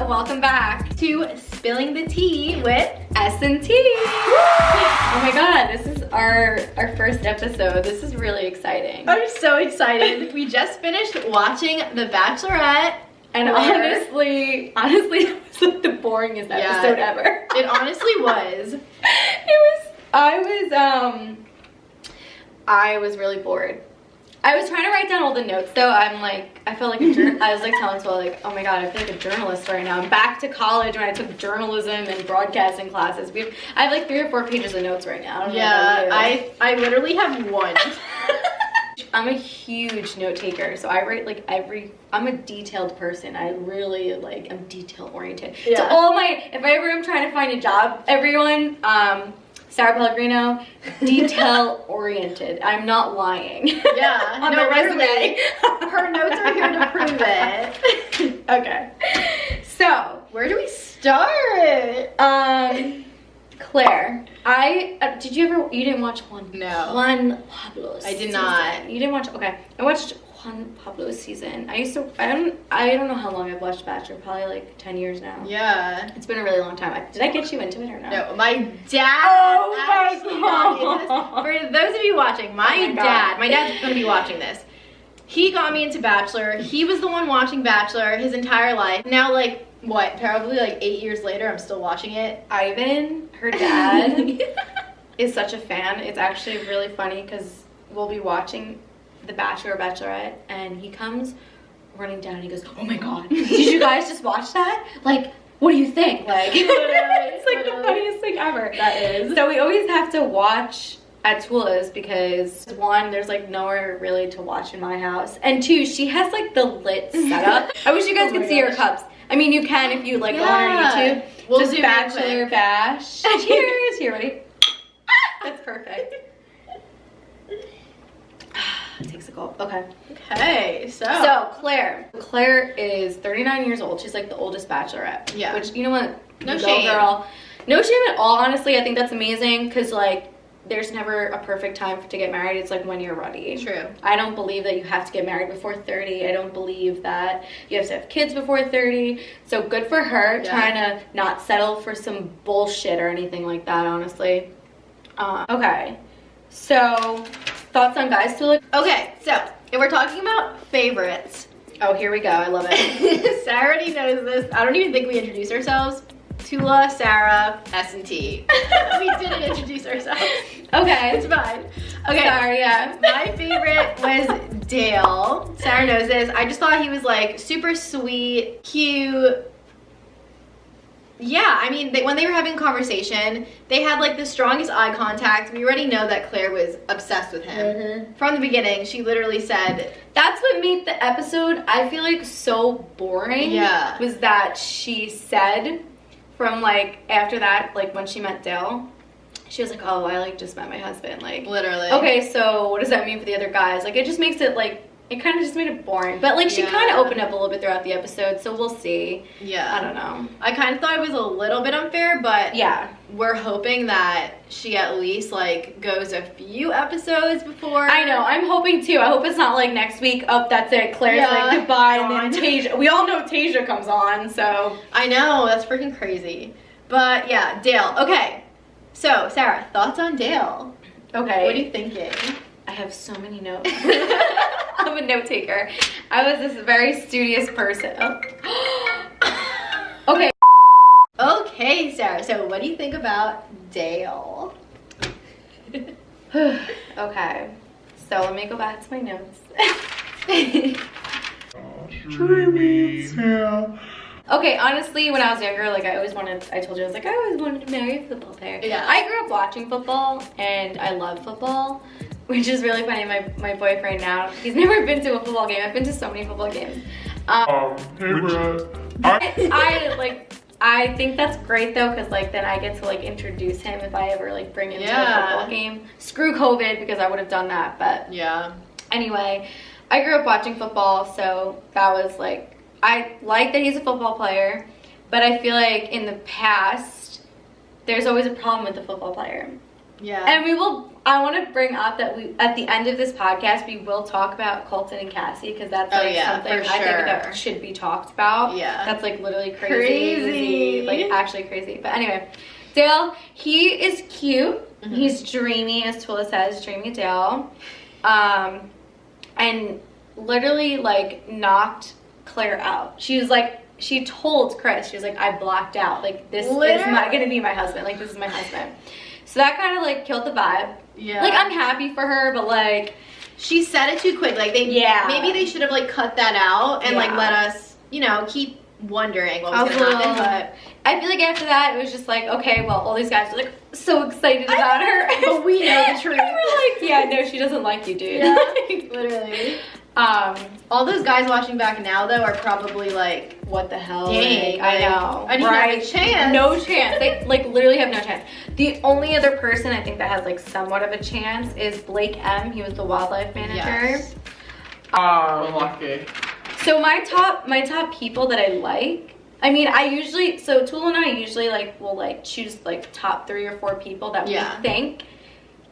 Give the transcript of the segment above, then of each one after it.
welcome back to Spilling the Tea with S&T. Oh my god, this is our first episode. This is really exciting. I'm so excited. We just finished watching The Bachelorette. And honestly, it was like the boringest episode ever. It honestly was. I was really bored. I was trying to write down all the notes though. I felt like I was like telling Swell like, oh my god, I feel like a journalist right now. I'm back to college when I took journalism and broadcasting classes. I have like 3 or 4 pages of notes right now. I literally have one. I'm a huge note taker, so I write like I'm a detailed person. I really am detail oriented. Yeah. So if I ever am trying to find a job, everyone, Sarah Pellegrino, detail oriented. I'm not lying. Yeah, on my resume. Her notes are here to prove it. Okay. So, where do we start? Claire, you didn't watch Juan? No. Juan Pablo's I did season. not. You didn't watch? Okay. I watched Juan Pablo's season. I don't know how long I've watched Bachelor, probably like 10 years now. Yeah. It's been a really long time. Did I get you into it or no? No, my dad. Oh my actually God. got me into this. For those of you watching, my dad's gonna be watching this. He got me into Bachelor. He was the one watching Bachelor his entire life. Now, probably 8 years later, I'm still watching it. Ivan, her dad, is such a fan. It's actually really funny because we'll be watching The Bachelor or Bachelorette, and he comes running down and he goes, oh my god, did you guys just watch that? What do you think? It's the funniest thing ever. That is. So we always have to watch at Tula's because 1, there's nowhere really to watch in my house, and 2, she has the lit setup. I wish you guys could see her cups. I mean, you can if you go on our YouTube. We'll just do Bachelor Bash. Cheers. Here, ready? That's perfect. Takes a gulp. Okay. Okay, So Claire is 39 years old. She's the oldest Bachelorette. Yeah. Which, you know what? No Go shame. Girl. No shame at all, honestly. I think that's amazing because, there's never a perfect time to get married. It's when you're ready. True. I don't believe that you have to get married before 30. I don't believe that you have to have kids before 30. So good for her, trying to not settle for some bullshit or anything like that, honestly. Okay. So, thoughts on guys, Tula? Okay, so if we're talking about favorites. Oh, here we go. I love it. Sarah already knows this. I don't even think we introduced ourselves. Tula, Sarah, S&T. We didn't introduce ourselves. Okay. It's fine. Okay. Sorry, yeah. My favorite was Dale. Sarah knows this. I just thought he was super sweet, cute. Yeah, I mean, when they were having a conversation, they had the strongest eye contact. We already know that Claire was obsessed with him. Mm-hmm. From the beginning, she literally said... That's what made the episode, I feel so boring. Yeah. Was that she said... From after that, when she met Dale, she was oh, I just met my husband. Literally. Okay, so what does that mean for the other guys? It just makes it it kind of just made it boring. But she kind of opened up a little bit throughout the episode, so we'll see. Yeah. I don't know. I kind of thought it was a little bit unfair, but yeah, we're hoping that she at least goes a few episodes before. I know. I'm hoping too. I hope it's not next week. Oh, that's it. Claire's goodbye, and then Tasia. We all know Tasia comes on, so I know, that's freaking crazy. But yeah, Dale. Okay. So Sarah, thoughts on Dale? Okay. What are you thinking? I have so many notes. I'm a note taker. I was this very studious person. Oh. Okay. Okay, Sarah. So what do you think about Dale? Okay. So let me go back to my notes. Okay, honestly, when I was younger, I always wanted, I told you, I always wanted to marry a football player. Yeah. I grew up watching football, and I love football, which is really funny. My boyfriend now, he's never been to a football game. I've been to so many football games. Hey, bro. I think that's great, though, because, then I get to, introduce him if I ever, bring him to a football game. Screw COVID, because I would have done that, but... Yeah. Anyway, I grew up watching football, so that was, I like that he's a football player, but I feel in the past, there's always a problem with the football player. Yeah. And I want to bring up that at the end of this podcast, we will talk about Colton and Cassie, because that's something I think that should be talked about. Yeah. That's like literally crazy. Like actually crazy. But anyway, Dale, he is cute. Mm-hmm. He's dreamy, as Tula says, dreamy Dale. And literally like knocked Claire out. She told Chris, she was like, I blacked out. Like, this is not going to be my husband. Like, this is my husband. So that kind of like killed the vibe. Yeah. Like, I'm happy for her, but like, she said it too quick. Like, maybe they should have like cut that out and like let us, keep wondering what was going to happen. But I feel like after that, it was just like, okay, well, all these guys are like so excited about her. But we know the truth. We're like, yeah, no, she doesn't like you, dude. Yeah, literally. All those guys watching back now, though, are probably like, what the hell? Dang, I know. I didn't have a chance. No chance. They like literally have no chance. The only other person I think that has like somewhat of a chance is Blake M. He was the wildlife manager. Yes. Lucky. So my top people that I like, I mean, Tula and I usually like will like choose like top 3 or 4 people that we think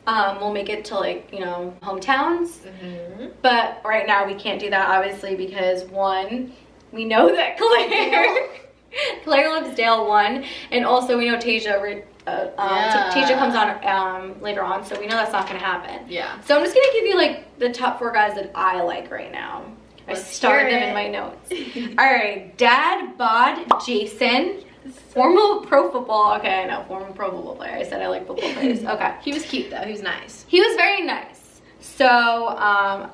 will make it to like, hometowns. Mm-hmm. But right now we can't do that, obviously, because one, we know that Claire loves Dale, one, and also we know Tasia Tasia comes on later on, so we know that's not going to happen. Yeah. So I'm just going to give you like the top 4 guys that I like right now. I started them in my notes. All right, Dad, Bod, Jason, former pro football. Okay, I know, former pro football player. I said I like football players. Okay. He was cute though. He was nice. He was very nice. So,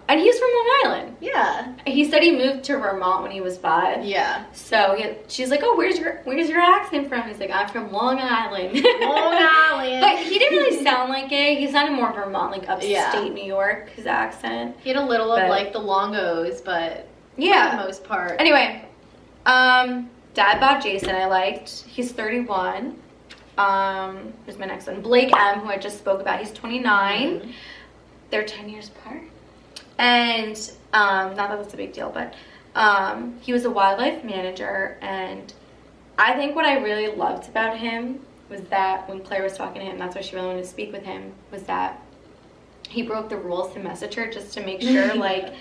and he's from Long Island. Yeah. He said he moved to Vermont when he was 5. Yeah. So she's like, oh, where's your accent from? He's like, I'm from Long Island. Long Island. But he didn't really sound like it. He sounded more Vermont, like upstate New York, his accent. He had a little of like the long O's, but for the most part. Anyway, Dad Bod Jason I liked. He's 31. Who's my next one? Blake M, who I just spoke about. He's 29. Mm-hmm. They're 10 years apart. And not that that's a big deal, but he was a wildlife manager, and I think what I really loved about him was that when Claire was talking to him, that's why she really wanted to speak with him, was that he broke the rules to message her just to make sure like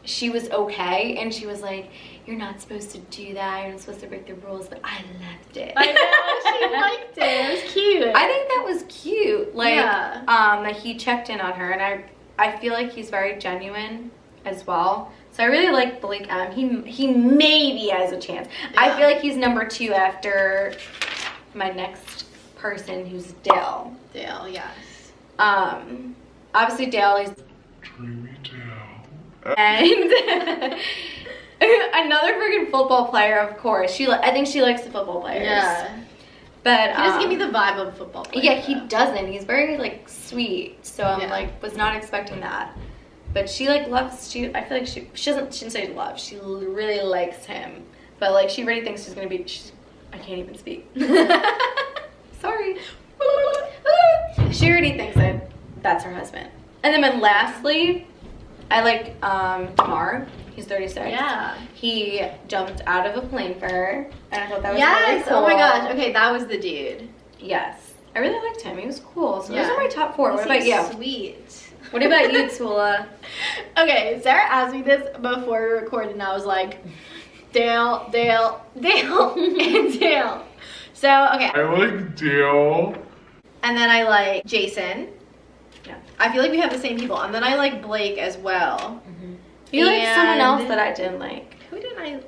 she was okay, and she was like, you're not supposed to do that, you're not supposed to break the rules, but I loved it. I know, she liked it. It was cute. I think that was cute. Like, that he checked in on her, and I feel like he's very genuine as well. So I really like Blake M. He maybe has a chance. Yeah. I feel like he's number 2 after my next person, who's Dale. Dale, yes. Obviously Dale is Dreamy Dale. And another freaking football player, of course. I think she likes the football players. Yeah. But he doesn't give me the vibe of a football player. Yeah, he doesn't. He's very like sweet. So I'm like was not expecting that. But she like loves. I feel like she shouldn't say love. She really likes him. But like she already thinks she's gonna be. I can't even speak. Sorry. She already thinks that that's her husband. And then lastly, I like Tamar. He's 36. Yeah. He jumped out of a plane for her, and I thought that was really cool. Oh my gosh. Okay, that was the dude. Yes. I really liked him. He was cool. So those are my top 4. What about you? Sweet. What about you, Tula? Okay, Sarah asked me this before we recorded, and I was like, Dale, and Dale. So, okay. I like Dale. And then I like Jason. Yeah. I feel like we have the same people. And then I like Blake as well. Mm-hmm. You like someone else that I didn't like. Who did I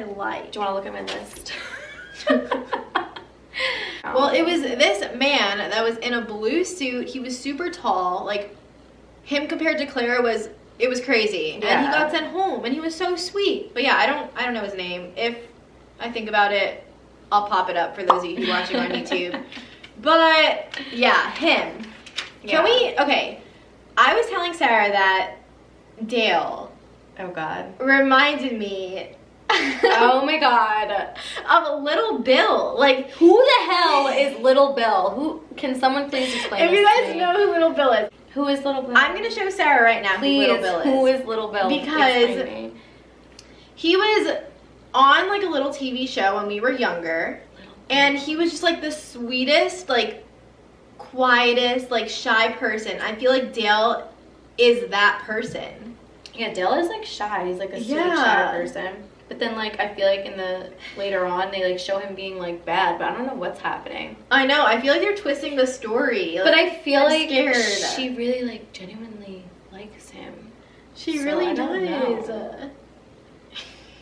like? Do you want to look at my list? Well, it was this man that was in a blue suit. He was super tall. Like, him compared to Claire was crazy. Yeah. And he got sent home, and he was so sweet. But yeah, I don't know his name. If I think about it, I'll pop it up for those of you watching on YouTube. But yeah, him. Can we? Okay, I was telling Sarah that Dale. Oh God. Reminded me. Oh my God. Of Little Bill. Like, who the hell is Little Bill? Who can someone please explain? If you guys know who Little Bill is. Who is Little Bill? I'm gonna show Sarah right now please, who Little Bill is. Who is Little Bill? Because he was on like a little TV show when we were younger, and he was just like the sweetest, like quietest, like shy person. I feel like Dale is that person. Yeah, Dale is like shy. He's like a sweet, Yeah. shy person. But then like I feel like in the later on they like show him being like bad, but I don't know what's happening. I know. I feel like they're twisting the story. Like, But I feel I'm like scared. she really like genuinely likes him. She So really I don't does. know.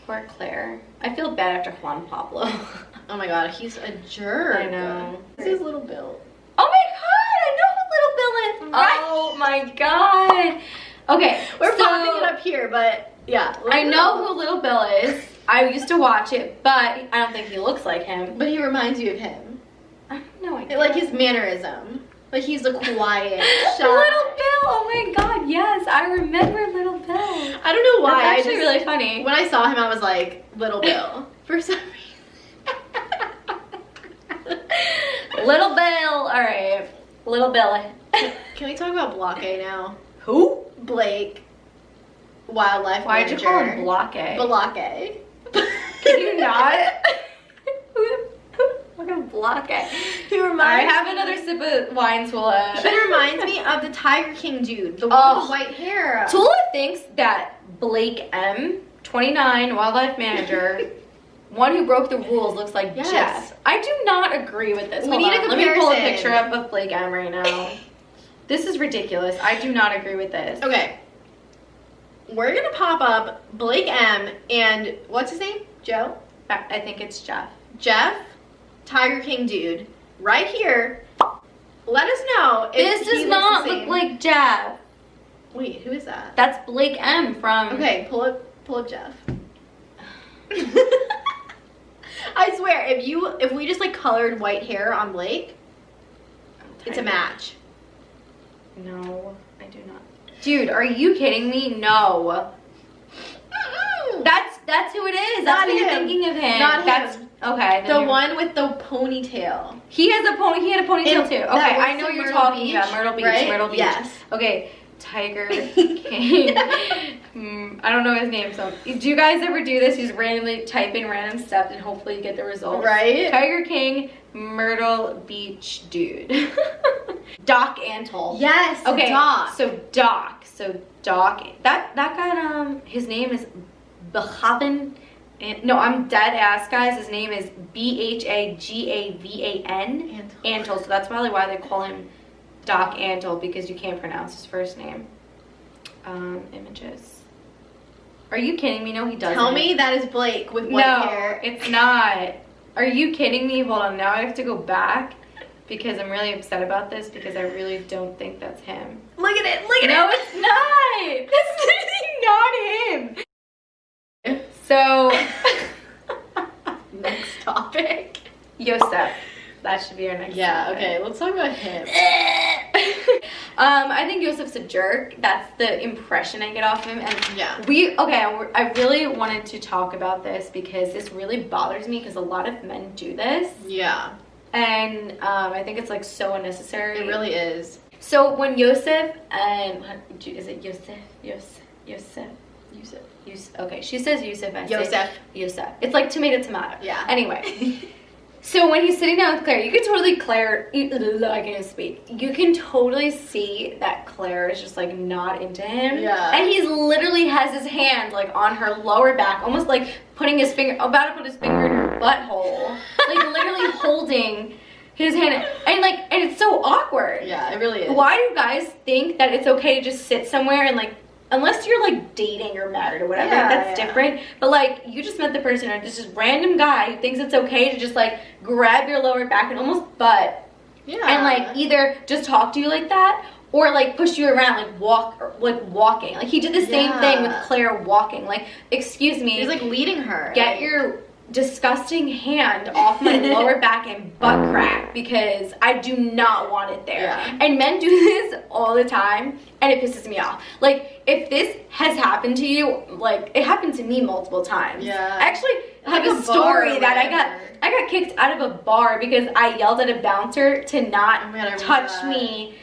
Poor Claire. I feel bad after Juan Pablo. Oh my god, he's a jerk. I know. This is Little Bill. Oh my god, I know who Little Bill is. Right. Oh my god. Okay, We're so popping it up here, but yeah. Little I know Bill. who Little Bill is. I used to watch it, but I don't think he looks like him. But he reminds you of him. I don't know. I Like guess. his mannerism. Like he's a quiet, shy. Little Bill. Oh my god, yes, I remember Little Bill. I don't know why. That's actually I just, really funny. When I saw him, I was like, Little Bill. For some reason. Little Bill. All right, Little Bill. Can we talk about Block A now? Who? Blake. Wildlife Why'd manager. you call him Block A? Block A. Can you not? Fucking Block A. He I reminds have another sip of wine, Tula. He reminds me of the Tiger King dude. The one Oh. with white hair. Tula thinks that Blake M, 29, wildlife manager, one who broke the rules, looks like Yes. Jeff. I do not agree with this. We Hold need a on. Let me pull a comparison. picture up of Blake M right now. This is ridiculous. I do not agree with this. Okay. We're gonna pop up Blake M and what's his name? Joe? I think it's Jeff. Jeff, Tiger King dude, right here. Let us know if This he does looks not the look same. like Jeff. Wait, who is that? That's Blake M from. Okay, pull up Jeff. I swear, if we just like colored white hair on Blake, it's a match. No, I do not. Dude, are you kidding me? No. That's who it is. That's Not what you're him. thinking of him. Not That's him. okay. then The you're- one with the ponytail. He has a pony. He had a ponytail And too. that Okay, I works know what in you're Myrtle talking Beach, about. Myrtle Beach. right? Myrtle Beach. Yes. Okay, Tiger King. I don't know his name. So, do you guys ever do this? You just randomly type in random stuff and hopefully you get the result. Right? Tiger King, Myrtle Beach dude. Doc Antle. Yes. Okay. Doc. So Doc. That guy. His name is Behaven. No, I'm dead ass, guys. His name is Bhagavan. Antle. So that's probably why they call him Doc Antle, because you can't pronounce his first name. Images. Are you kidding me? No, he doesn't. Tell me that is Blake with white No, hair. it's not. Are you kidding me? Hold on. Now I have to go back because I'm really upset about this because I really don't think that's him. Look at it. Look at No, it. it's not. That's literally not him. So, Next topic. Yosef. That should be our next Yeah. topic. Okay. Let's talk about him. I think Yosef's a jerk. That's the impression I get off him. And Yeah. I really wanted to talk about this because this really bothers me because a lot of men do this. Yeah. And I think it's like so unnecessary. It really is. So when Yosef and is it Yosef? Okay, she says Yosef. I say Yosef. It's like tomato. Yeah. Anyway, so when he's sitting down with Claire, you can totally I can't speak. You can totally see that Claire is just like not into him. Yeah. And he's literally has his hand like on her lower back, almost like about to put his finger in her butthole, like literally holding his hand, and it's so awkward. Yeah. It really is. Why do you guys think that it's okay to just sit somewhere and like, unless you're like dating or married or whatever, Yeah, that's yeah. different. But like, you just met the person, or this just random guy who thinks it's okay to just like grab your lower back and almost butt, Yeah. and like either just talk to you like that or like push you around, like walking. Like he did the same Yeah. thing with Claire walking. Like, excuse me, He's like leading her. get your disgusting hand off my lower back and butt crack, because I do not want it there. Yeah. And men do this all the time and it pisses me off. Like, if this has happened to you, like it happened to me multiple times. Yeah. I actually have Like a a bar story or that whatever. I got kicked out of a bar because I yelled at a bouncer to not Oh my God, I remember touch that. me.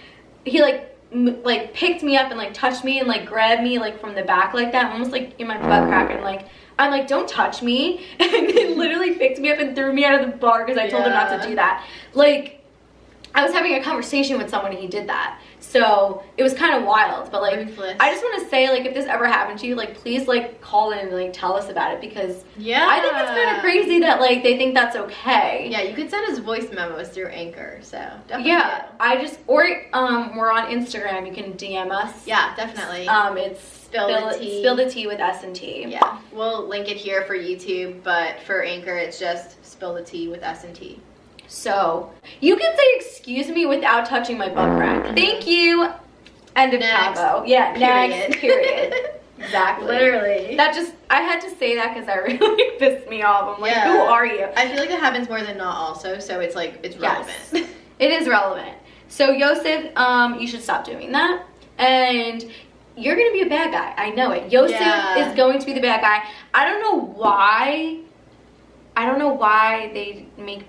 He like picked me up and like touched me and like grabbed me like from the back like that, almost like in my butt crack, and like I'm like, don't touch me, and he literally picked me up and threw me out of the bar because I told him not to do that. Like, I was having a conversation with someone and he did that. So it was kind of wild, but like, Ruthless. I just want to say, like, if this ever happened to you, like, please, like, call in and, like, tell us about it, because Yeah. I think it's kind of crazy that, like, they think that's okay. Yeah, you could send us voice memos through Anchor, so definitely. Yeah, I just, or we're on Instagram. You can DM us. Yeah, definitely. It's Spill the tea. Spill the tea with S&T. Yeah, we'll link it here for YouTube, but for Anchor, it's just Spill the Tea with S&T. So you can say excuse me without touching my butt crack. Thank you. End of Next. convo. Yeah, Period. next. Period. Exactly. Literally. That just, I had to say that because that really pissed me off. I'm like, Yeah. who are you? I feel like that happens more than not also, so it's like, it's relevant. Yes. It is relevant. So Yosef, you should stop doing that. And you're going to be a bad guy. I know it. Yosef is going to be the bad guy. I don't know why they make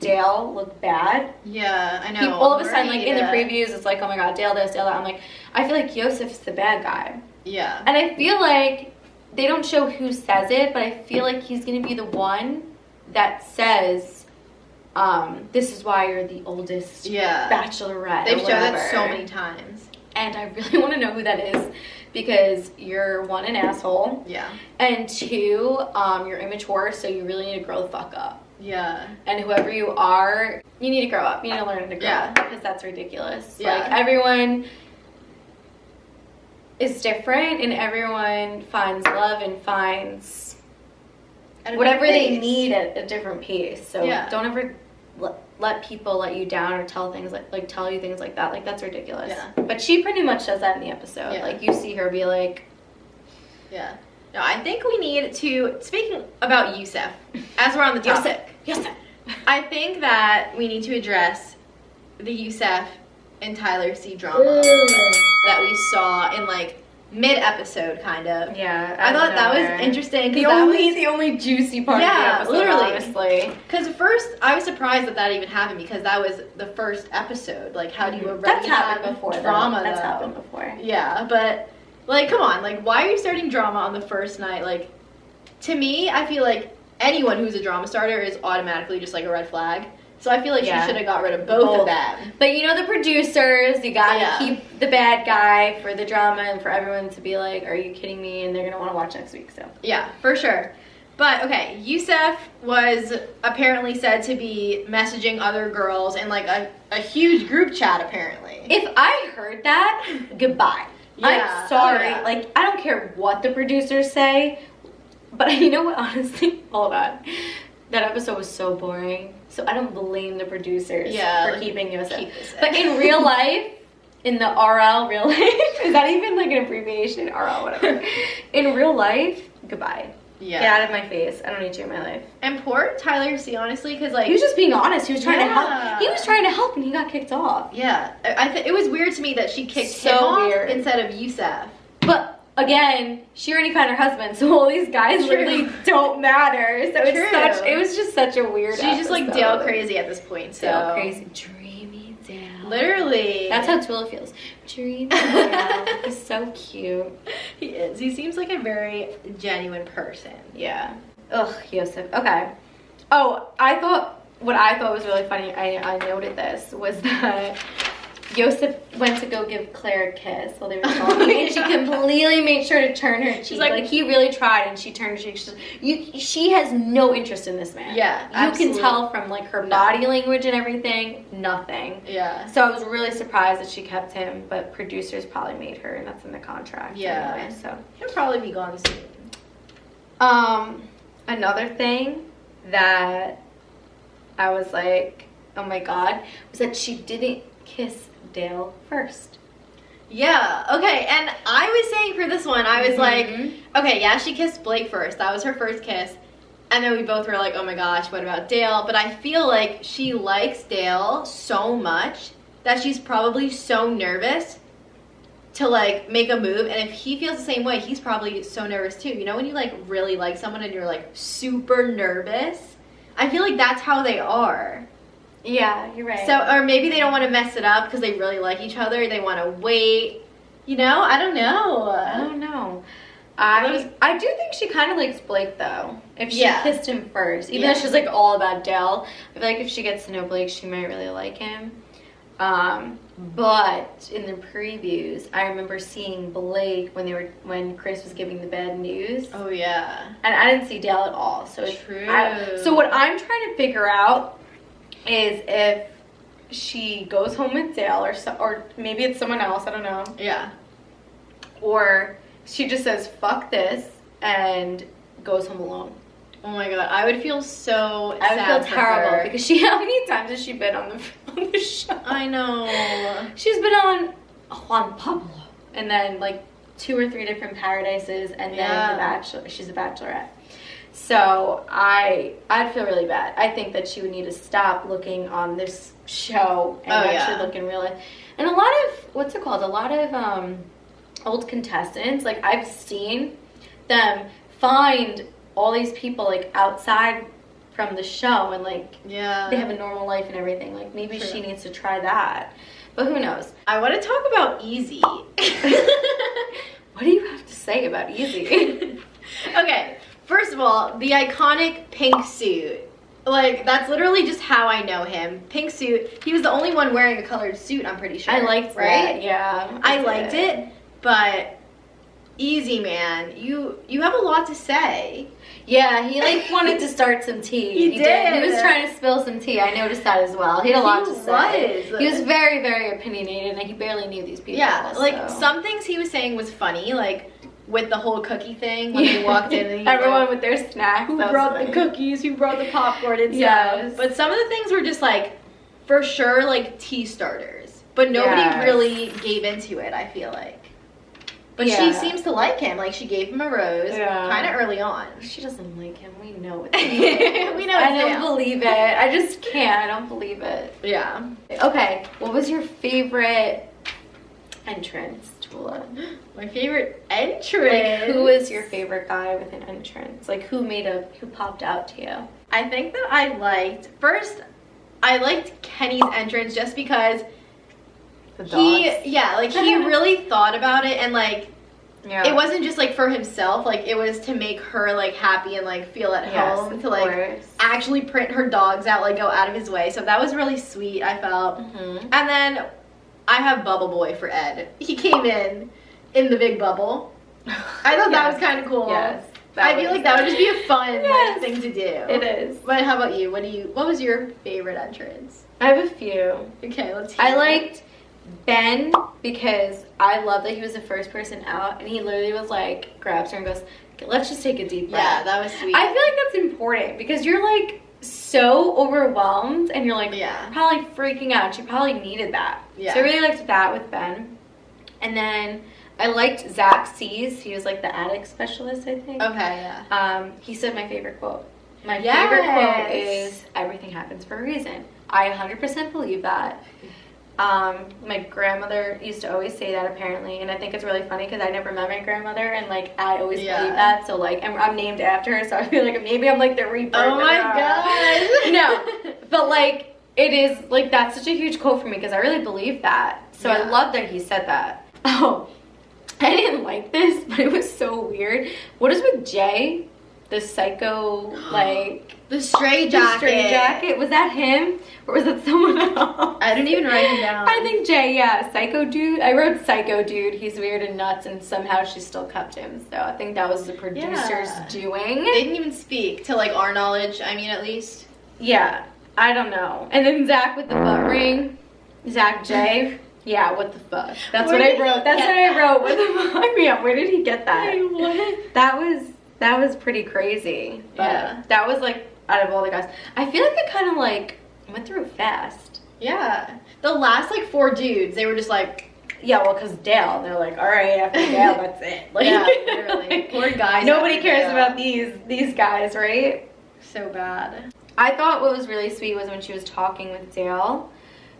Dale look bad. Yeah, I know. All of a sudden, like, in the previews, it's like, oh my god, Dale this, Dale that. I'm like, I feel like Yosef's the bad guy. Yeah. And I feel like they don't show who says it, but I feel like he's going to be the one that says, this is why you're the oldest Bachelorette. They've shown that so many times. And I really want to know who that is, because you're, one, an asshole. Yeah. And two, you're immature, so you really need to grow the fuck up. Yeah. And whoever you are, you need to grow up. You need to learn to grow up, because that's ridiculous. Yeah. Like, everyone is different, and everyone finds love and finds whatever they need at a different pace. So don't ever let people let you down or tell things like tell you things like that. Like, that's ridiculous. Yeah. But she pretty much does that in the episode. Yeah. Like, you see her be like, yeah. No, I think we need to, speaking about Yusef, as we're on the topic. Yosef. I think that we need to address the Yusef and Tyler C drama that we saw in, like, mid-episode, kind of. Yeah. I thought that was interesting. The only juicy part of the episode, literally. honestly. Because first, I was surprised that even happened, because that was the first episode. Like, how do you already have drama? That's happened before. Yeah, but, like, come on. Like, why are you starting drama on the first night? Like, to me, I feel like anyone who's a drama starter is automatically just, like, a red flag. So I feel like she should have got rid of both of them. But you know, the producers, you gotta keep the bad guy for the drama and for everyone to be like, are you kidding me? And they're gonna want to watch next week, so. Yeah, for sure. But, okay, Yusef was apparently said to be messaging other girls in, like, a huge group chat, apparently. If I heard that, goodbye. Yeah. I'm sorry. Oh, yeah. Like, I don't care what the producers say, but you know what, honestly, hold on. That episode was so boring. So I don't blame the producers for keeping Yosef. But in real life, in the RL, real life, is that even like an abbreviation? RL, whatever. In real life, goodbye. Yeah. Get out of my face. I don't need you in my life. And poor Tyler C, honestly, because, like, he was just being honest. He was trying to help. He was trying to help, and he got kicked off. Yeah. it was weird to me that she kicked him off instead of Yusef. But again, she already found her husband, so all these guys really don't matter. So it was just such a weird She's just like Dale crazy at this point. So Dale crazy, dreamy Dale. Literally. That's how Twilla feels. Dreamy Dale. He's so cute. He is. He seems like a very genuine person. Yeah. Ugh, Yosef. Okay. Oh, what I thought was really funny, I noted this, was that Yosef went to go give Claire a kiss while they were talking, and she completely made sure to turn her cheek. Like, he really tried, and she turned her cheek. She has no interest in this man. Yeah, you can tell from, like, her body language and everything, nothing. Yeah. So I was really surprised that she kept him, but producers probably made her, and that's in the contract. Yeah. Anyway, so he'll probably be gone soon. Another thing that I was like, oh my god, was that she didn't kiss Dale first. Yeah, okay, and I was saying for this one, I was like, okay, yeah, she kissed Blake first. That was her first kiss. And then we both were like, oh my gosh, what about Dale? But I feel like she likes Dale so much that she's probably so nervous to, like, make a move. And if he feels the same way, he's probably so nervous too. You know when you, like, really like someone and you're, like, super nervous? I feel like that's how they are. Yeah, you're right. So, or maybe they don't want to mess it up because they really like each other. They want to wait. You know? I don't know. I do think she kind of likes Blake, though. If she kissed him first. Even though she's, like, all about Dale. I feel like if she gets to know Blake, she might really like him. But in the previews, I remember seeing Blake when Chris was giving the bad news. Oh yeah. And I didn't see Dale at all. So True. So what I'm trying to figure out is if she goes home with Dale or maybe it's someone else, I don't know. Yeah. Or she just says fuck this and goes home alone. Oh my god, I would feel so I would sad feel for terrible her. because how many times has she been on the show? I know. She's been on Juan Pablo and then like 2 or 3 different Paradises and then The Bachelor. She's a Bachelorette. So I'd feel really bad. I think that she would need to stop looking on this show and actually look in real life. And a lot of a lot of old contestants, like I've seen them find all these people like outside from the show and like they have a normal life and everything. Like maybe she needs to try that. But who knows? I want to talk about Easy. What do you have to say about Easy? Okay, first of all, the iconic pink suit. Like, that's literally just how I know him. Pink suit. He was the only one wearing a colored suit, I'm pretty sure. I liked right? that. Yeah. I liked it, but Easy, man, you have a lot to say. Yeah, he like wanted to start some tea. He did. He was trying to spill some tea. I noticed that as well. He had a lot to say. Was. He was very, very opinionated, and he barely knew these people. Yeah, like so. some things he was saying was funny, like with the whole cookie thing when they walked in. And everyone with their snacks. Who brought the cookies? Who brought the popcorn and stuff? Yes. But some of the things were just like, for sure, like tea starters. But nobody really gave into it, I feel like. But she seems to like him. Like, she gave him a rose kind of early on. She doesn't like him. We know it. We know it. I don't believe it. I just can't. I don't believe it. Yeah. Okay. What was your favorite entrance, Tula? My favorite entrance? Like, who was your favorite guy with an entrance? Like, who popped out to you? I think that I liked Kenny's entrance just because he really thought about it and like it wasn't just like for himself, like it was to make her like happy and like feel at home, to like actually print her dogs out, like go out of his way. So that was really sweet, I felt. And then I have Bubble Boy for Ed. He came in the big bubble. I thought that was kind of cool. Yes. I feel like that would just be a fun like, thing to do. It is. But how about you? What was your favorite entrance? I have a few. Okay, let's hear I liked Ben because I love that he was the first person out and he literally was like, grabs her and goes, let's just take a deep breath. Yeah, that was sweet. I feel like that's important because you're like so overwhelmed and you're like probably freaking out. She probably needed that. Yeah. So I really liked that with Ben. And then I liked Zach C's. He was like the addict specialist, I think. Okay, yeah. He said my favorite quote. My favorite quote is, everything happens for a reason. I 100% believe that. My grandmother used to always say that apparently, and I think it's really funny because I never met my grandmother, and like I always believe that. So like, and I'm named after her, so I feel like maybe I'm like the rebirth. Oh my god! No, but like it is like that's such a huge quote for me because I really believe that. So I love that he said that. Oh, I didn't like this, but it was so weird. What is with Jay? The psycho, like the stray jacket. The stray jacket. Was that him or was it someone else? I didn't even write him down. I think Jay, psycho dude. I wrote psycho dude. He's weird and nuts, and somehow she still kept him. So I think that was the producers doing. They didn't even speak to like our knowledge. I mean, at least. Yeah, I don't know. And then Zach with the butt ring. Zach J. Yeah, what the fuck? That's what I wrote. That's what I wrote. What the fuck? Yeah, where did he get that? Wait, what? That was pretty crazy. But that was like out of all the guys. I feel like it kind of like went through fast. Yeah. The last like 4 dudes, they were just like, yeah, well, because Dale, they're like, all right, after Dale, that's it. Like, yeah, literally. Poor guys. Nobody cares about these guys, right? So bad. I thought what was really sweet was when she was talking with Dale.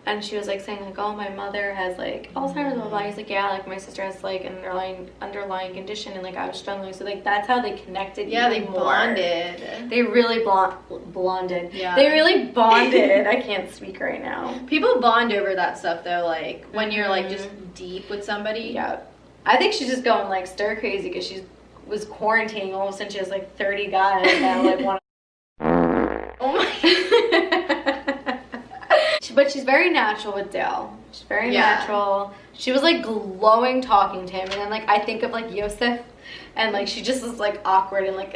And she was like saying like, oh, my mother has like Alzheimer's, blah, blah. He's like, yeah, like my sister has like an underlying condition, and like I was struggling. So like that's how they connected. Yeah, they bonded. They really blonded. Yeah. They really bonded. I can't speak right now. People bond over that stuff though, like when you're like just deep with somebody. Yeah. I think she's just going like stir crazy because she was quarantining all of a sudden. She has like 30 guys that like want. Oh my. But she's very natural with Dale. She's very natural. She was like glowing talking to him, and then like I think of like Yosef, and like she just was like awkward and like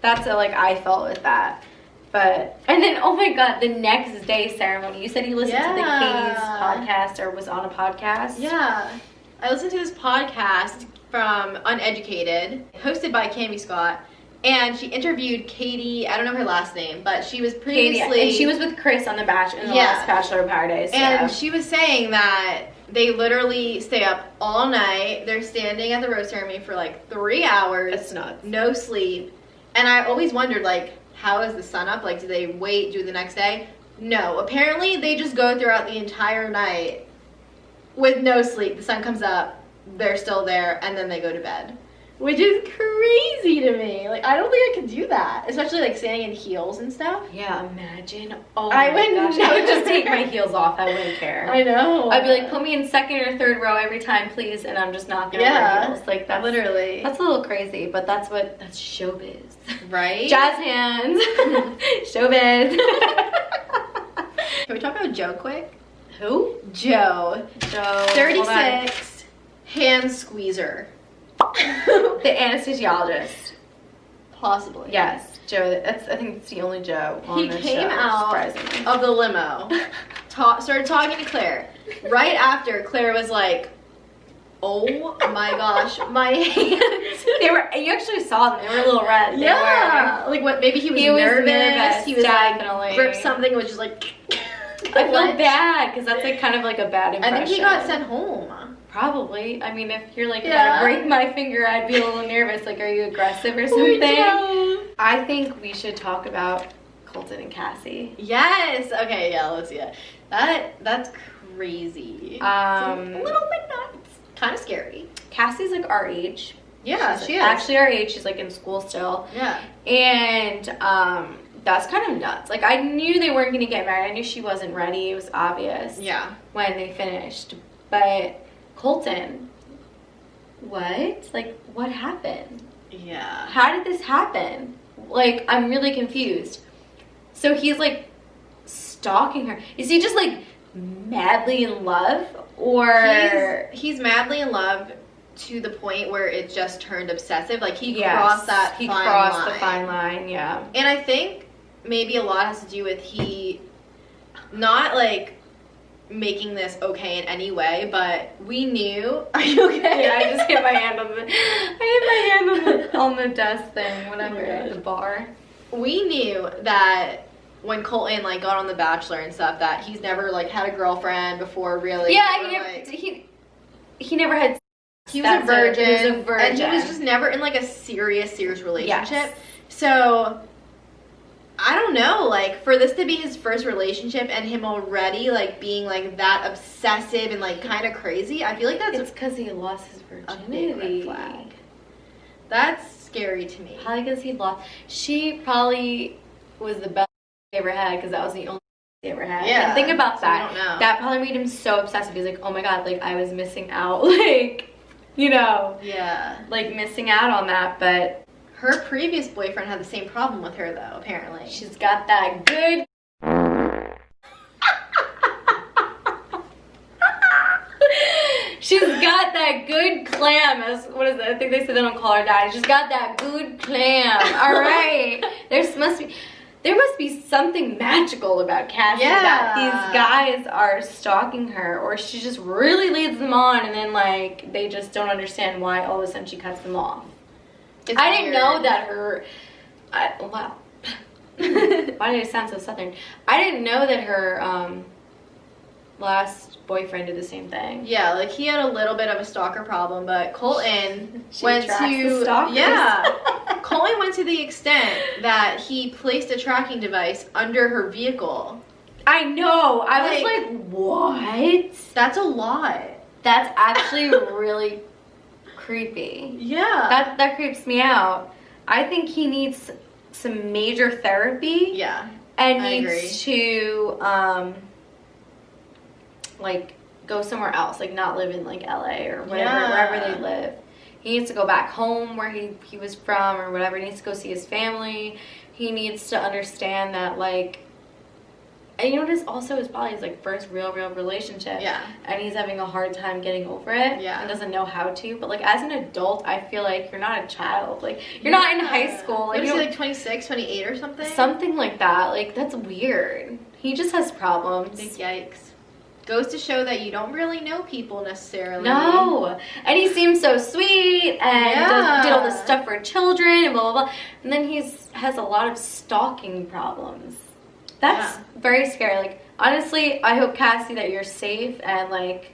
that's what like I felt with that. But and then oh my god, the next day ceremony. You said you listened to the Katie's podcast or was on a podcast. Yeah, I listened to this podcast from Uneducated, hosted by Cammie Scott. And she interviewed Katie, I don't know her last name, but she was previously... And she was with Chris on the Bachelor, in the last Bachelor of Paradise. And she was saying that they literally stay up all night. They're standing at the rose ceremony for like 3 hours. That's nuts. No sleep. And I always wondered, like, how is the sun up? Like, do they wait, do the next day? No. Apparently, they just go throughout the entire night with no sleep. The sun comes up, they're still there, and then they go to bed. Which is crazy to me. Like, I don't think I could do that. Especially, like, standing in heels and stuff. Yeah, imagine. Oh I my wouldn't gosh. I would just take my heels off. I wouldn't care. I know. I'd be like, put me in second or third row every time, please, and I'm just not gonna wear heels. Like, that's literally. That's a little crazy, but that's showbiz. Right? Jazz hands. Showbiz. Can we talk about Joe quick? Who? Joe. 36, hand squeezer. The anesthesiologist. Possibly. Yes, Joe. I think it's the only Joe on He this came show, out surprisingly. of the limo, started talking to Claire. Right after, Claire was like, "Oh my gosh, my hands." You actually saw them. They were a little red. Like what? Maybe he was nervous. He was definitely. like gripped something. It was just like. I feel bad because that's like kind of like a bad impression. I think he got sent home. Probably. I mean, if you're like about to break my finger, I'd be a little nervous. Like, are you aggressive or something? I think we should talk about Colton and Cassie. Yes. Okay. Yeah. Let's see it. That's crazy. It's a little bit nuts. Kind of scary. Cassie's like our age. Yeah, She's she is. Actually, our age. She's like in school still. Yeah. And that's kind of nuts. Like, I knew they weren't gonna get married. I knew she wasn't ready. It was obvious. Yeah. When they finished, but. Colton, what? Like, what happened? Yeah. How did this happen? Like, I'm really confused. So he's like stalking her. Is he just like madly in love, or he's madly in love to the point where it just turned obsessive? Like he crossed that he fine crossed line. the fine line. Yeah. And I think maybe a lot has to do with he not like making this okay in any way, but we knew. Are you okay? Yeah, I just hit my hand on the desk thing, whatever, at the bar. We knew that when Colton like got on The Bachelor and stuff, that he's never like had a girlfriend before, really. Yeah, he never had. He was a virgin. He was a virgin, and he was just never in like a serious relationship. Yes. So I don't know, like, for this to be his first relationship and him already, like, being, like, that obsessive and, like, kind of crazy, I feel like that's... It's because he lost his virginity. A big red flag. That's scary to me. Probably because he lost... She probably was the best he ever had because that was the only he ever had. Yeah. And think about that. I don't know. That probably made him so obsessive. He's like, oh my god, like, I was missing out. Like, you know. Yeah. Like, missing out on that, but... Her previous boyfriend had the same problem with her, though, apparently. She's got that good... She's got that good clam. What is it? I think they said they don't call her daddy. She's got that good clam. All right. There must be something magical about Cassie that these guys are stalking her, or she just really leads them on, and then like they just don't understand why all of a sudden she cuts them off. I didn't know that her. Wow. Why did it sound so southern? I didn't know that her last boyfriend did the same thing. Yeah, like he had a little bit of a stalker problem, but Colton went to Colton went to the extent that he placed a tracking device under her vehicle. I know. I was like, what? That's a lot. That's actually really creepy. Yeah. That creeps me out. I think he needs some major therapy. Yeah. And needs to like go somewhere else, like not live in like LA or whatever, wherever they live. He needs to go back home where he was from or whatever. He needs to go see his family. He needs to understand that like And you know what is also is probably his like first real relationship. Yeah. And he's having a hard time getting over it. Yeah. And doesn't know how to. But like as an adult, I feel like you're not a child. Like you're not in high school. Like, What is he, like 26, 28 or something? Something like that. Like that's weird. He just has problems. Big yikes. Goes to show that you don't really know people necessarily. No. And he seems so sweet and did all this stuff for children and blah blah blah. And then has a lot of stalking problems. That's very scary. Like, honestly, I hope, Cassie, that you're safe and, like,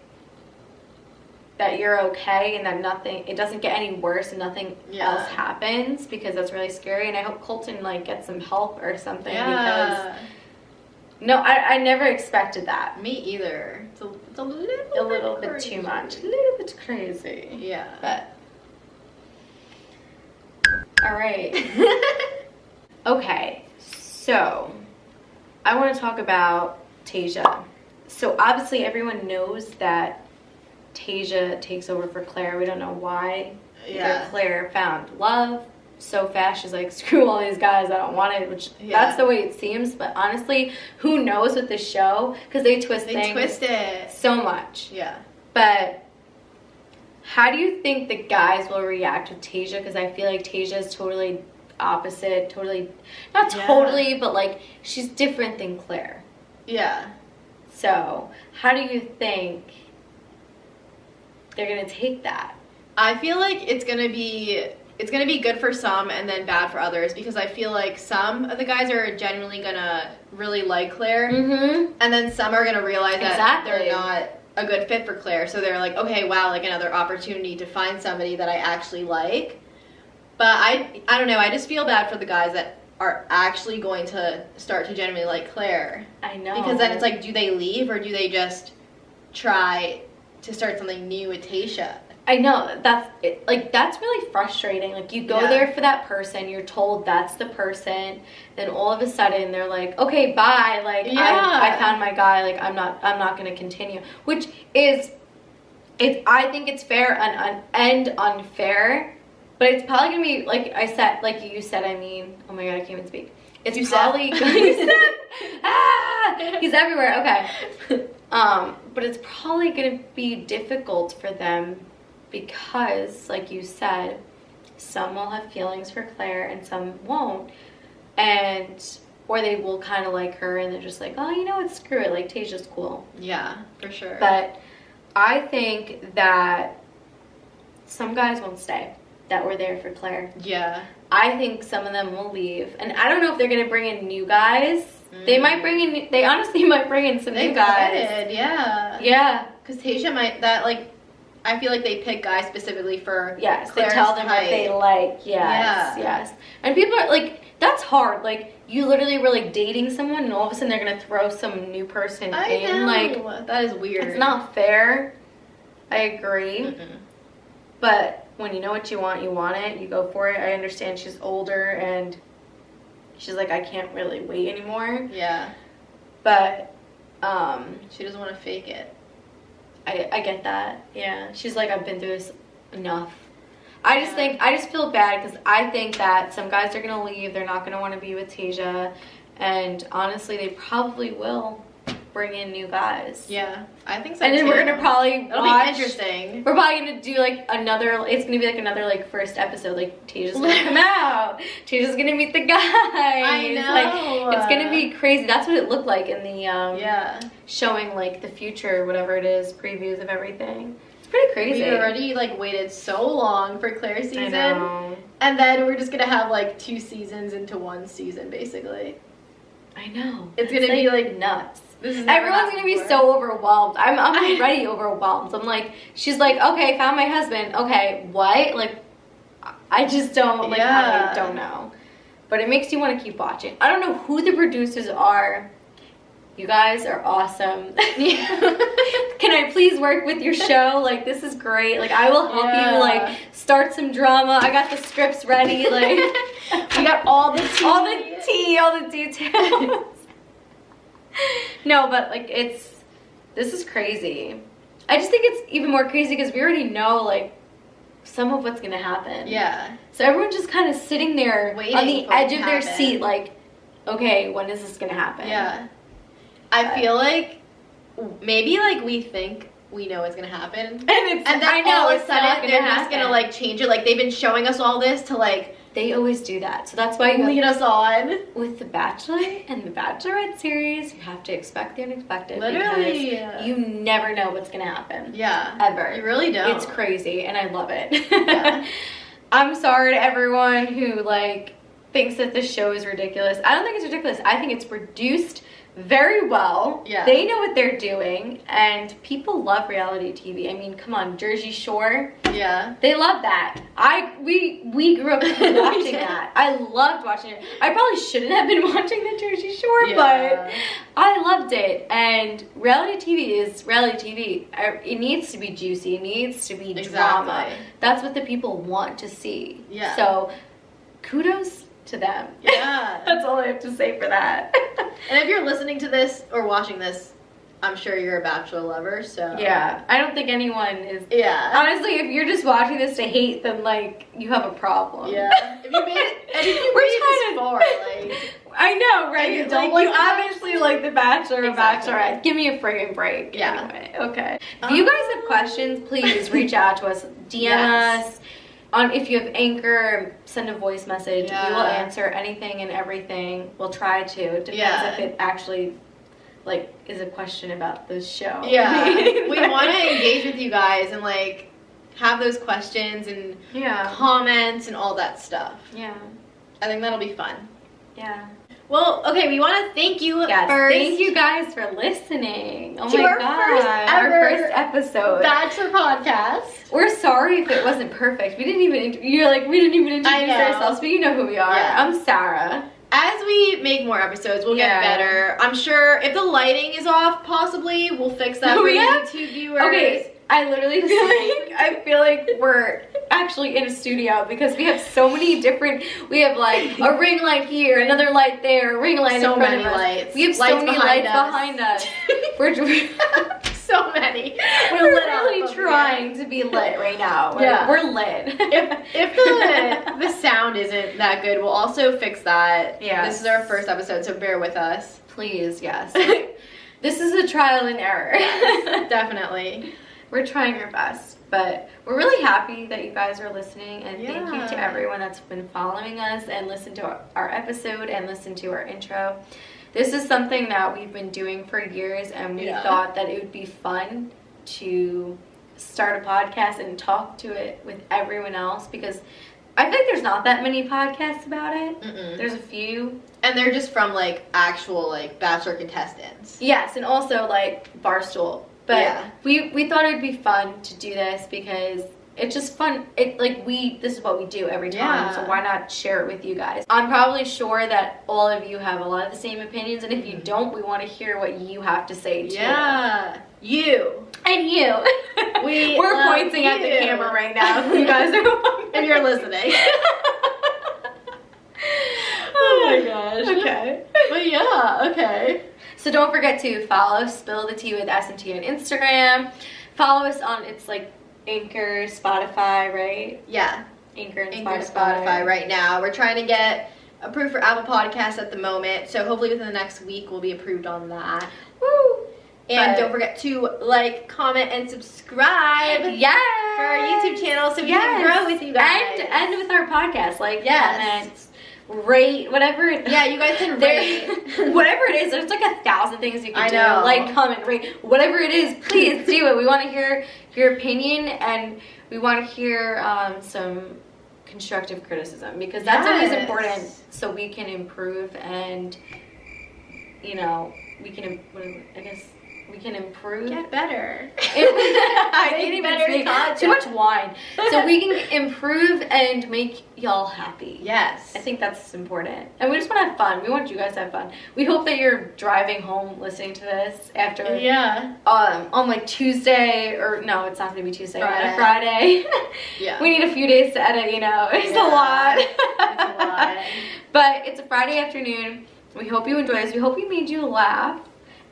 that you're okay and that it doesn't get any worse and nothing else happens, because that's really scary. And I hope Colton, like, gets some help or something because, no, I never expected that. Me either. It's a little bit too much. A little bit crazy. Yeah. But, all right. Okay, so I want to talk about Tasia. So obviously everyone knows that Tasia takes over for Clare. We don't know why. Yeah. Clare found love so fast. She's like, screw all these guys, I don't want it. Which that's the way it seems. But honestly, who knows with this show? Because they twist it so much. Yeah. But how do you think the guys will react with Tasia? Because I feel like Tasia is totally opposite, not totally, but like she's different than Clare. Yeah. So how do you think they're gonna take that? I feel like it's gonna be good for some and then bad for others, because I feel like some of the guys are genuinely gonna really like Clare, and then some are gonna realize that they're not a good fit for Clare, so they're like, okay, wow, like another opportunity to find somebody that I actually like. But I don't know, I just feel bad for the guys that are actually going to start to genuinely like Clare. I know. Because then it's like, do they leave or do they just try to start something new with Tasia? I know, that's really frustrating. Like, you go there for that person, you're told that's the person, then all of a sudden they're like, okay, bye, like, I found my guy, like, I'm not gonna continue. Which is, I think it's fair and unfair. But it's probably gonna be like you said. I mean, oh my god, I can't even speak. It's probably he's everywhere. Okay, but it's probably gonna be difficult for them because, like you said, some will have feelings for Clare and some won't, or they will kind of like her and they're just like, oh, you know what, screw it. Like Tasia's cool. Yeah, for sure. But I think that some guys won't stay that were there for Clare. Yeah. I think some of them will leave. And I don't know if they're going to bring in new guys. They honestly might bring in some new guys. Yeah. Yeah. Because Tasia I feel like they pick guys specifically for Yes, Claire's they tell them type. what they like. Yes. And people are like, that's hard. Like, you literally were like dating someone and all of a sudden they're going to throw some new person in. I know. Like, that is weird. It's not fair. I agree. But when you know what you want it. You go for it. I understand she's older and she's like, I can't really wait anymore. Yeah. But she doesn't want to fake it. I get that. Yeah. She's like, I've been through this enough. I just feel bad because I think that some guys are gonna leave. They're not gonna want to be with Tasia, and honestly, they probably will bring in new guys. Yeah, I think so. And then we're gonna probably That'll be interesting. We're probably gonna do like another. It's gonna be like another like first episode. Like Tasia's gonna come out. Tasia's gonna meet the guy. I know. Like, it's gonna be crazy. That's what it looked like in the showing like the future, whatever it is, previews of everything. It's pretty crazy. We already like waited so long for Clare's season, I know. And then we're just gonna have like 2 seasons into 1 season, basically. I know. It's gonna be like nuts. Everyone's gonna be so overwhelmed. I'm already overwhelmed. I'm like, she's like, okay, found my husband. Okay, what? Like, I just don't I don't know. But it makes you want to keep watching. I don't know who the producers are. You guys are awesome. Can I please work with your show? Like, this is great. Like, I will help you like start some drama. I got the scripts ready. Like, we got all the tea, all the details. No, but like this is crazy. I just think it's even more crazy because we already know like some of what's gonna happen. Yeah. So everyone's just kind of sitting there waiting on the edge of their seat, like, okay, when is this gonna happen? Yeah. I feel like maybe like we think we know what's gonna happen, and then I know, all of a it's not sudden they're gonna just gonna happen. like change it. Like they've been showing us all this to like They always do that. So that's why you lead us on. with the Bachelor and the Bachelorette series, you have to expect the unexpected. Literally. Because you never know what's going to happen. Yeah. Ever. You really don't. It's crazy, and I love it. Yeah. I'm sorry to everyone who, like, thinks that this show is ridiculous. I don't think it's ridiculous. I think it's produced very well. Yeah. They know what they're doing, and people love reality TV. I mean, come on, Jersey Shore. Yeah. They love that. We grew up watching that. I loved watching it. I probably shouldn't have been watching the Jersey Shore, Yeah. but I loved it. And reality TV is reality TV. It needs to be juicy. It needs to be drama. Exactly. That's what the people want to see. Yeah. So kudos to them. Yeah. That's all I have to say for that. And if you're listening to this or watching this, I'm sure you're a Bachelor lover, so. Yeah. I don't think anyone is. Yeah. Honestly, if you're just watching this to hate, then, like, you have a problem. Yeah. If you made it, and if you We're made trying this far, like. I know, right? And you Like, don't like you The obviously like The Bachelor or Exactly. Bachelorette. Give me a friggin' break. Yeah. Anyway, okay. If you guys have questions, please reach out to us. DM Yes. us. If you have Anchor, send a voice message. Yeah. We will answer anything and everything. We'll try to. It depends Yeah. if it actually, like, is a question about the show. Yeah. We want to engage with you guys and, like, have those questions and Yeah. comments and all that stuff. Yeah. I think that'll be fun. Yeah. Well, okay, we want to thank you Yes. first. Thank you guys for listening. Oh To my our god. first Our ever first episode. Bachelor podcast. We're sorry if it wasn't perfect. We didn't even introduce I know. ourselves, but you know who we are. Yeah. I'm Sarah. As we make more episodes, we'll Yeah. get better. I'm sure if the lighting is off, possibly we'll fix that Oh, for yeah? YouTube viewers. Okay, I literally feel like we're actually in a studio because we have so many different. We have like a ring light here, another light there, a ring light So in front many of us. lights. We have Lights so many behind lights us. behind us. We're So many. we're lit up really over trying to be lit right now. Yeah. We're lit. If the sound isn't that good, we'll also fix that. Yes. This is our first episode, so bear with us. Please, yes. This is a trial and error. Definitely. We're trying our best, but we're really happy that you guys are listening, and thank you Yeah. to everyone that's been following us and listened to our episode and listened to our intro. This is something that we've been doing for years, and we Yeah. thought that it would be fun to start a podcast and talk to it with everyone else, because I think there's not that many podcasts about it. Mm-mm. There's a few. And they're just from like actual like Bachelor contestants. Yes, and also like Barstool. But Yeah. we thought it would be fun to do this because it's just fun. This is what we do every time, Yeah. so why not share it with you guys? I'm probably sure that all of you have a lot of the same opinions, and if you don't, we want to hear what you have to say too. Yeah. You. And you. We We're love pointing at the you. camera right now. If you guys are If you're listening. Oh my gosh. Okay. But yeah, okay. So don't forget to follow Spill the Tea with S&T on Instagram. Follow us on, it's like Anchor, Spotify, right? Yeah. Anchor and Anchor, Spotify right now. We're trying to get approved for Apple Podcasts at the moment, so hopefully within the next week we'll be approved on that. Woo! And But- don't forget to like, comment, and subscribe Yes! for our YouTube channel so we Yes. can grow with you guys. And with our podcast, like, Yes. comments, rate, whatever. Yeah, you guys can rate. Whatever it is, there's like 1,000 things you can I do. know. Like, comment, rate, whatever it is, please do it. We want to hear your opinion, and we want to hear some constructive criticism, because that's always Yes. important, so we can improve, and we can improve. Get better. I Make can't even better speak. content. Too much wine. So we can improve and make y'all happy. Yes. I think that's important. And we just want to have fun. We want you guys to have fun. We hope that you're driving home listening to this after Yeah. on like Tuesday, or no, it's not going to be Tuesday, on a Friday. Friday. Yeah. We need a few days to edit, It's Yeah. a lot. It's a lot. But it's a Friday afternoon. We hope you enjoy this. We hope we made you laugh.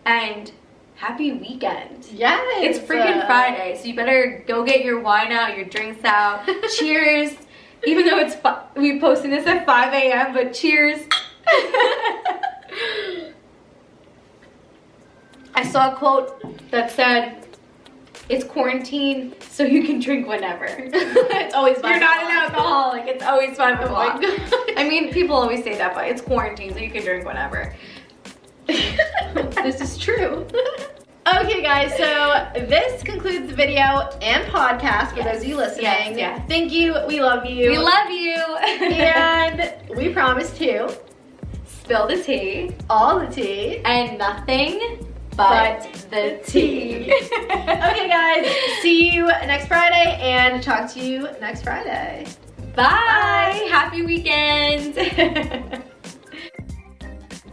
And happy weekend. Yes. It's freaking Friday, so you better go get your wine out, your drinks out. Cheers. Even though we posting this at 5 a.m., but cheers. I saw a quote that said, it's quarantine, so you can drink whenever. It's always fun. You're not an alcoholic. It's always fun to Oh my walk. God. I mean, people always say that, but it's quarantine, so you can drink whenever. This is true. Okay guys, so this concludes the video and podcast for those of you listening. Yes. Thank you, we love you. We love you. And we promise to Spill the tea. all the tea. And nothing but the tea. Okay guys, see you next Friday and talk to you next Friday. Bye. Happy weekend.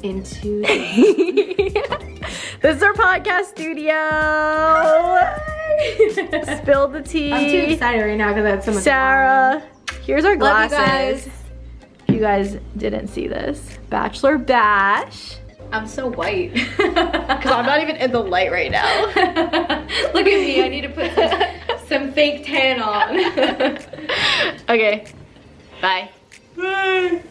Into this is our podcast studio. Spill the tea. I'm too excited right now because I had so much Sarah, here's our Love glasses. you guys. If you guys didn't see this, Bachelor Bash. I'm so white. Because I'm not even in the light right now. Look at me. I need to put some fake tan on. Okay, bye. Bye.